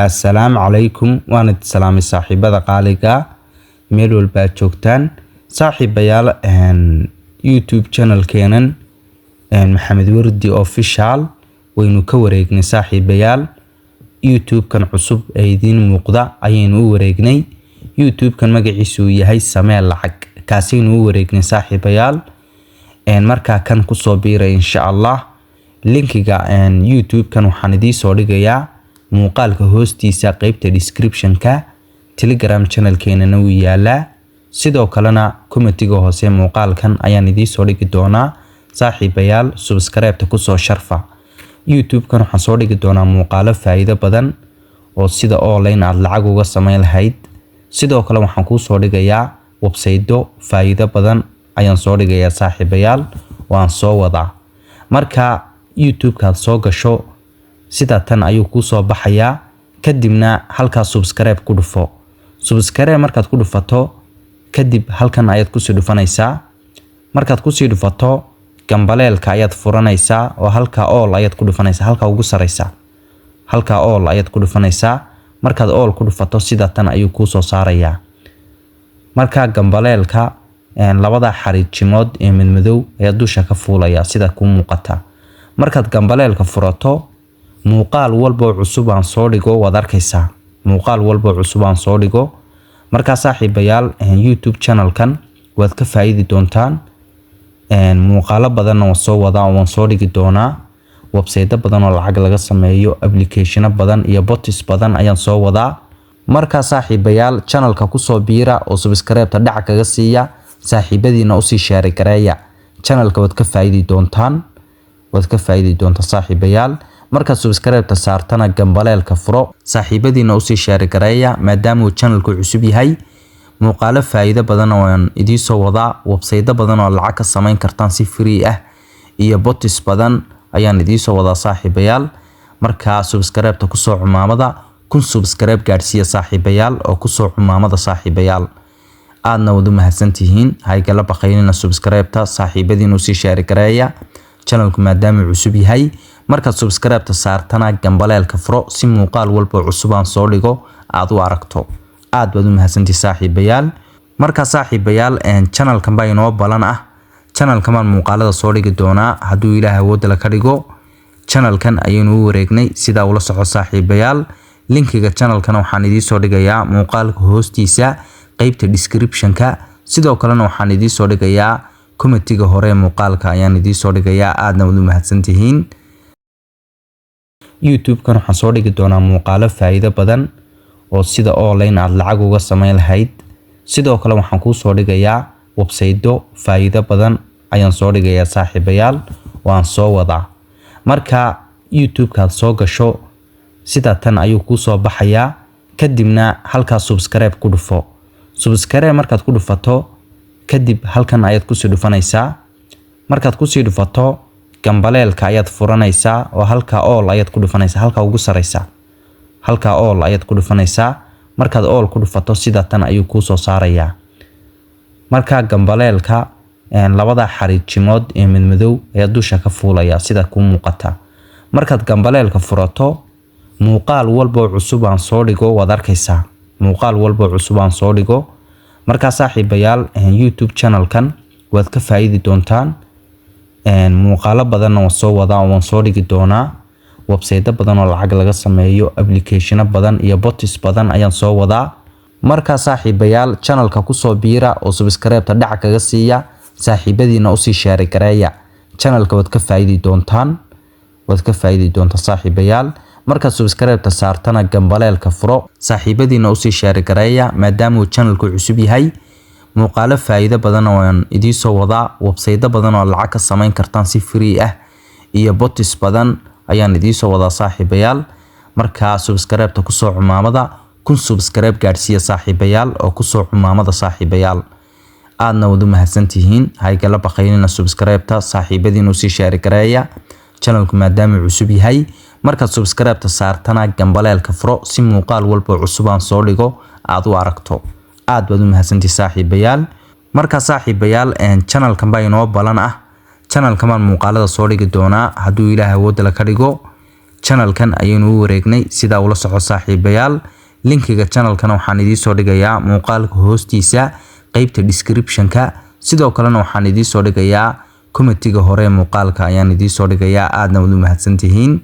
السلام عليكم وانا تسلامي صاحبة قالقة ميل والبا جوجتان صاحبيال يوتيوب channel كينن محمد وردي اوفيشال وينو كوريقني صاحبيال يوتيوب كان عصب ايدين موقدا اينو وريقني يوتيوب كان مقعيسو يهي سميع لعق كاسينو وريقني صاحبيال markaa kan kusoo biiray insha Allah linkiga YouTube kan waxaan idin soo dhigayaa muuqaalka hoostiisa qaybta description ka Telegram channel keenana uu yaalaa sidoo kalena commentiga hoose muuqaalkan ayaan idin soo dhigi doonaa saaxiibayaal subscribe ta kusoo sharfa YouTube kan waxaan soo dhigi doonaa muuqaalo faa'iido badan oo sida online aad lacag uga sameyn lahayd sidoo kale waxaan ku soo dhigayaa website faa'iido badan ayaan soo dhigayaa saaxiibayaal waan soo wadaa marka YouTube ka soo gasho sida tan ayuu ku soo baxayaa kadibna halka subscribe ku dhufo subscribe markaad ku dhufato kadib halkan ayaad ku soo dhufanaysaa markaad ku soo dhufato gambaleelka ayaad furanaysaa oo halka all ayaad ku dhufanaysaa halka ugu sareysa halka all ayaad ku dhufanaysaa markaad all ku dhufato sida tan ayuu ku soo saarayaa marka gambaleelka labada xariijimood ee madmadow ayaa dusha ka fuulaya sida ku muuqata markaad gambaleelka furato muuqaal walba cusub aan soo dhigo wad arkaysaa muuqaal walba cusub aan soo dhigo marka saaxiibayaal YouTube channel kan waad ka faa'iidi doontaan muuqaalo badan oo soo wada oo soo dhigi doona website badan oo lacag laga sameeyo application badan iyo bots badan ayaan soo wadaa marka saaxiibayaal channel ka ku soo biira oo subscribe ta dhac kaga siiya saaxiibadiina u sii share gareeya channel ka wad ka faa'iidi doonta saaxiibayaal marka subscribe ta saartana gambaleelka furo saaxiibadiina u sii share gareeya maadaama uu channel ku cusub yahay muuqaalo faa'iido badan oo aan idin soo wadaa website badan oo lacag ka sameyn kartaan si free ah iyo bots badan ayaan idin soo wadaa saaxiibayaal marka subscribe ta ku soo cumaamada kun subscribe gaarsiiya saaxiibayaal oo ku soo cumaamada saaxiibayaal aadna wadu mahadsantihiin hay kala baqaynina subscribe ta saaxiibadiina u sii share gareeya channelku maadaama cusub yahay marka subscribe ta saartana gambaleelka furo si muuqaal walba cusub aan soo dhigo aad u aragto aad wadu mahadsantii saaxiibayaal marka saaxiibayaal channelkan baa inoo balan ah channelkan man muuqaalada soo dhigi doonaa haduu Ilaahay wada la ka dhigo channelkan ayaynu u wareegnay sida ula soco saaxiibayaal linkiga channelkan waxaan idin soo dhigayaa muuqaalka hoostiisa qaybta description ka sidoo kalena waxaan idin soo dhigayaa commentiga hore muuqaalka ayaan idin soo dhigayaa aadna wadu mahadsantihiin YouTube kan waxaan soo dhigi doonaa muuqaalo faa'iido badan oo sida online aad lacag uga sameyn lahayd sidoo kale waxaan ku soo dhigayaa website faa'iido badan ayaan soo dhigayaa saaxiibayaal waan soo wadaa marka YouTube ka soo gasho sida tan ayuu ku soo baxayaa kadibna halka subscribe ku dhufo subscribe markaad ku dhufato kadib halkan ayaad ku soo dhufanaysaa markaad ku soo dhufato gambaleelka ayaad furanaysaa oo halka all ayaad ku dhufanaysaa halka ugu sareysa halka all ayaad ku dhufanaysaa markaad all ku dhufato sida tan ayuu ku soo saarayaa marka gambaleelka labada xariijimood ee madmadow ayaa dusha ka fuulaya sida ku muuqata markaad gambaleelka furato muuqaal walba cusub aan soo dhigo wad arkaysaa muuqaal walba cusub aan soo dhigo marka saaxiibayaal YouTube channel kan waad ka faa'iidi doontaan muuqaalo badan oo soo wada oo soo dhigi doonaa website badan oo lacag laga sameeyo application badan iyo bots badan ayaan soo wadaa marka saaxiibayaal channel ka ku soo biira oo subscribe ta dhac kaga siiya saaxiibadiina u sii share gareeya channel ka wad ka faa'iidi doonta saaxiibayaal marka subscribe ta saartana gambaleelka furo saaxiibadiina u sii share gareeya maadaama uu channelku cusub yahay muuqaalo faa'iido badan oo aan idin soo wadaa website badan oo lacag ka sameyn kartaan si free ah iyo bots badan ayaan idin soo wadaa saaxiibayaal marka subscribe ta ku soo cumaamada kun subscribe gaarsiiya saaxiibayaal oo ku soo cumaamada saaxiibayaal aadna wadu mahadsantihiin hay kala baqaynina subscribe ta saaxiibadiina u sii share gareeya channelku maadaama cusub yahay marka subscribe ta saartana gambaleelka furo si muuqaal walba cusub aan soo dhigo aad u aragto aad wadu mahadsantii saaxiibayaal marka saaxiibayaal channelkan baa inoo balan ah channelkan man muuqaalada soo dhigi doonaa haduu Ilaahay wada la ka dhigo channelkan ayaynu u wareegnay sida ula soco saaxiibayaal linkiga channelkan waxaan idin soo dhigayaa muuqaalka hoostiisa qaybta descriptionka sidoo kalena waxaan idin soo dhigayaa commentiga hore muuqaalka ayaan idin soo dhigayaa aadna wada mahadsantihiin